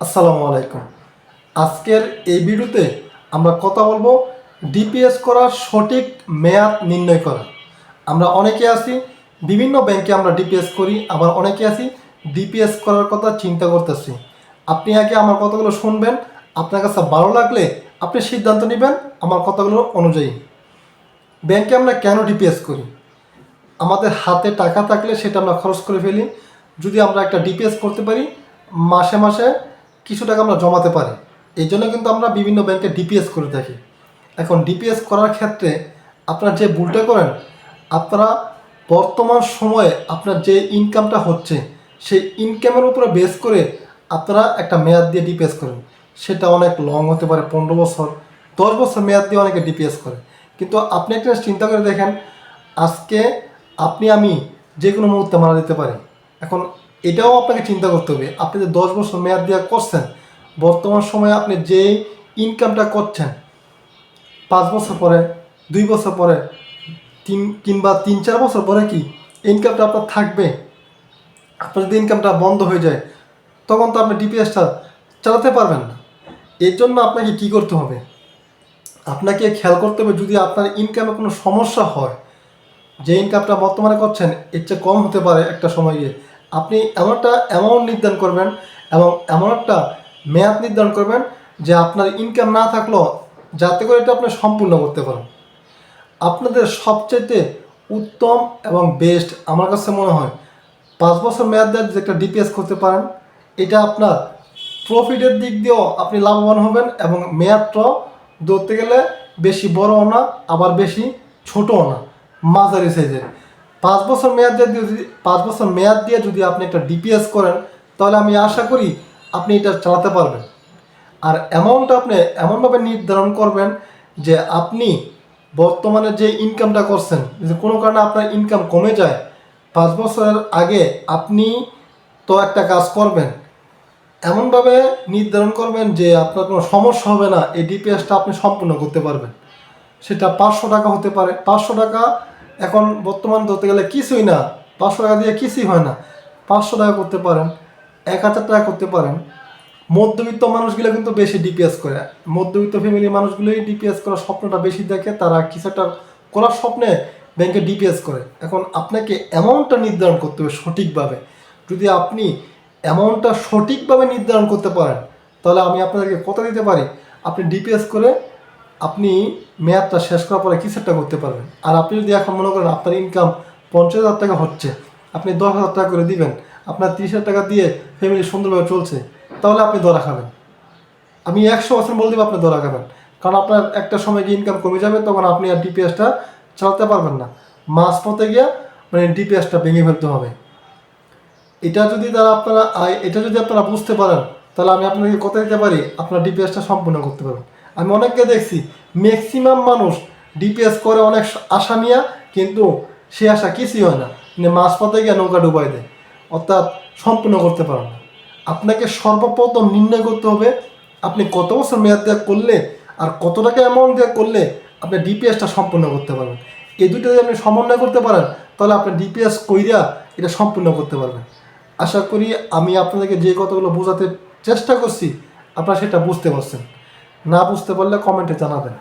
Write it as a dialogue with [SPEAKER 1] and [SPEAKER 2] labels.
[SPEAKER 1] আসসালামু আলাইকুম। আজকের এই ভিডিওতে আমরা কথা বলবো ডিপিএস করার সঠিক মেয়াদ নির্ণয় করা। আমরা অনেকে আছি বিভিন্ন ব্যাংকে আমরা ডিপিএস করি, আবার অনেকে আছি ডিপিএস করার কথা চিন্তা করতেছি। আপনি আগে আমার কথাগুলো শুনবেন, আপনার কাছে ভালো লাগলে আপনি সিদ্ধান্ত নেবেন আমার কথাগুলো অনুযায়ী। ব্যাংকে আমরা কেন ডিপিএস করি? আমাদের হাতে টাকা থাকলে সেটা আমরা খরচ করে ফেলি। যদি আমরা একটা ডিপিএস করতে পারি, মাসে মাসে কিছু টাকা আমরা জমাতে পারি। এই জন্য কিন্তু আমরা বিভিন্ন ব্যাংকে ডিপিএস করে থাকি। এখন ডিপিএস করার ক্ষেত্রে আপনারা যে ভুলটা করেন, আপনারা বর্তমান সময়ে আপনার যে ইনকামটা হচ্ছে সেই ইনকামের উপরে বেস করে আপনারা একটা মেয়াদ দিয়ে ডিপিএস করেন। সেটা অনেক লং হতে পারে, 15 বছর, 10 বছর মেয়াদ দিয়ে অনেকে ডিপিএস করে। কিন্তু আপনি একটা চিন্তা করে দেখেন, আজকে আমি যে কোনো মুহূর্তে মারা যেতে পারি। এখন এটাও আপনাকে চিন্তা করতে হবে, আপনি যে 10 বছর মেয়াদ দিয়ে করছেন, বর্তমান সময়ে আপনি যে ইনকামটা করছেন 5 বছর পরে, 2 বছর পরে, কিংবা 3-4 বছর পরে কি ইনকামটা আপনার থাকবে? আপনার যদি ইনকামটা বন্ধ হয়ে যায় তখন তো আপনি ডিপিএসটা চালাতে পারবেন না। এর জন্য আপনাকে কি করতে হবে? আপনাকে খেয়াল করতে হবে, যদি আপনার ইনকামে কোনো সমস্যা হয়, যে ইনকামটা বর্তমানে করছেন এর চেয়ে কম হতে পারে একটা সময় গিয়ে, আপনি এমন একটা অ্যামাউন্ট নির্ধারণ করবেন এবং এমন একটা মেয়াদ নির্ধারণ করবেন যে আপনার ইনকাম না থাকলেও যাতে করে এটা আপনি সম্পূর্ণ করতে পারেন। আপনাদের সবচেয়ে উত্তম এবং বেস্ট আমার কাছে মনে হয় 5 বছর মেয়াদ দিয়ে যে একটা ডিপিএস করতে পারেন। এটা আপনার প্রফিটের দিক দিয়েও আপনি লাভবান হবেন এবং মেয়াদটাও ধরতে গেলে বেশি বড়ও না, আবার বেশি ছোটও না, মাঝারি সাইজের। 5 বছর মেয়াদ দিয়ে যদি 5 বছর মেয়াদ দিয়ে যদি আপনি একটা ডিপিএস করেন, তাহলে আমি আশা করি আপনি এটা চালাতে পারবেন। আর অ্যামাউন্ট আপনি এমনভাবে নির্ধারণ করবেন যে আপনি বর্তমানে যে ইনকামটা করছেন, যদি কোনো কারণে আপনার ইনকাম কমে যায়, 5 বছরের আগে আপনি তো একটা কাজ করবেন, এমনভাবে নির্ধারণ করবেন যে আপনার কোনো সমস্যা হবে না, এই ডিপিএসটা আপনি সম্পূর্ণ করতে পারবেন। সেটা 500 টাকা হতে পারে। 500 টাকা এখন বর্তমান ধরতে গেলে কিছুই না, 500 টাকা দিয়ে কিছুই হয় না। 500 টাকা করতে পারেন, 1000 টাকা করতে পারেন। মধ্যবিত্ত মানুষগুলো কিন্তু বেশি ডিপিএস করে, মধ্যবিত্ত ফ্যামিলির মানুষগুলোই ডিপিএস করার স্বপ্নটা বেশি দেখে, তারা কিছু একটা করার স্বপ্নে ব্যাংকে ডিপিএস করে। এখন আপনাকে অ্যামাউন্টটা নির্ধারণ করতে হবে সঠিকভাবে। যদি আপনি অ্যামাউন্টটা সঠিকভাবে নির্ধারণ করতে পারেন, তাহলে আমি আপনাদেরকে কথা দিতে পারি আপনি ডিপিএস করে আপনি মেয়াদটা শেষ করার পরে কিছু একটা করতে পারবেন। আর আপনি যদি এখন মনে করেন আপনার ইনকাম 50,000 টাকা হচ্ছে, আপনি 10,000 টাকা করে দিবেন, আপনার 30,000 টাকা দিয়ে ফ্যামিলি সুন্দরভাবে চলছে, তাহলে আপনি ধরা খাবেন। আমি 100% বলে দেবো আপনি ধরা খাবেন। কারণ আপনার একটা সময় গিয়ে ইনকাম কমে যাবে, তখন আপনি আর ডিপিএসটা চালাতে পারবেন না। মাঝপথে গিয়ে মানে ডিপিএসটা ভেঙে ফেলতে হবে। এটা যদি আপনারা বুঝতে পারেন, তাহলে আমি আপনাকে কথা দিতে পারি আপনার ডিপিএসটা সম্পূর্ণ করতে পারবেন। আমি অনেককে দেখছি, ম্যাক্সিমাম মানুষ ডিপিএস করে অনেক আশা নিয়ে, কিন্তু সে আশা কিছুই হয় না, মানে মাঝপথে গিয়ে নৌকা ডুবাই দেয়, অর্থাৎ সম্পূর্ণ করতে পারেন না। আপনাকে সর্বপ্রথম নির্ণয় করতে হবে আপনি কত বছর মেয়াদ দেওয়া করলে আর কত টাকা অ্যামাউন্ট দেওয়া করলে আপনি ডিপিএসটা সম্পূর্ণ করতে পারবেন। এই দুটো যদি আপনি সমন্বয় করতে পারেন, তাহলে আপনি ডিপিএস কইরা এটা সম্পূর্ণ করতে পারবেন। আশা করি আমি আপনাদেরকে যে কথাগুলো বোঝাতে চেষ্টা করছি আপনারা সেটা বুঝতে পারছেন। না বুঝতে পারলে কমেন্টে জানাবেন।